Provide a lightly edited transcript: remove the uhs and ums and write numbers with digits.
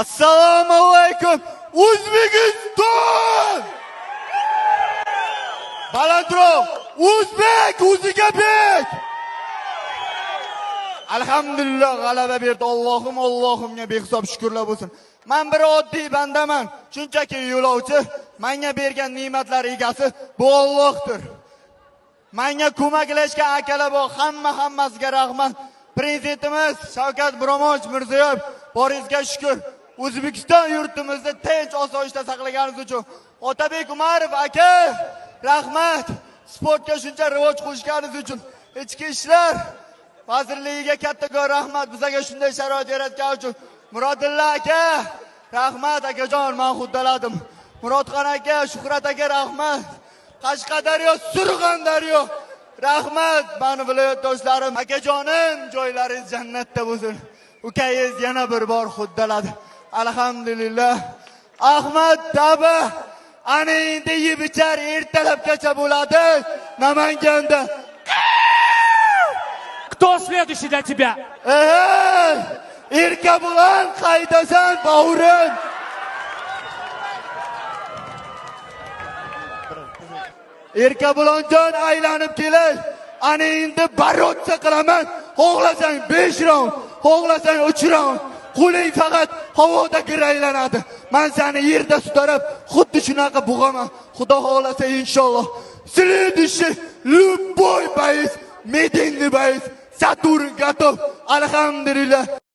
Assalomu alaykum O'zbekiston! Balandroq O'zbek o'ziga bek! Alhamdulillah g'alaba berdi. Allohimga behisob shukrlar bo'lsin. Men bir oddiy bandaman, shunchaki yo'lovchi. Menga bergan ne'matlar egasi bu Allohdir. Menga ko'maklashgan akalar bor, hammasiga rahmat. Prezidentimiz Shavkat Mirziyoyev boringizga shukr. O'zbekiston yurtimizni tinch osoyishta saqlaganingiz uchun Otabek Umarov aka, rahmat. Sportga shuncha rivoj qo'shganingiz uchun ichki ishlar vazirligiga katta rahmat, bizga shunday sharoit yaratgan uchun. Murodilla aka, rahmat akajon, men xuddaladim. Murodxon aka, Shuhrat aka rahmat. Qashqadaryo, Surxondaryo rahmat. Meni viloyatdoshlarim, akajonim, joylaringiz jannatda bo'lsin. Ukangiz yana bir bor xuddaladi. Alhamdulillah. Ahmad Daba ana endi yeb ichar ertalabgacha bo'ladi Namanganda. Кто следующий для тебя? Erkabulan qaydasan baurim? Erkabulonjon aylanib kelay. Ana endi barotsa qilaman. Xohlasang 5 raund, xohlasang 3 raund. Qo'ling faqat havoda giraylanadi. Men seni yerda sutarib, xuddi shunaqa bug'aman. Xudo xolasa inshaalloh. Следующий любой боец, медийный боец, Saturn готов. Alhamdulillah.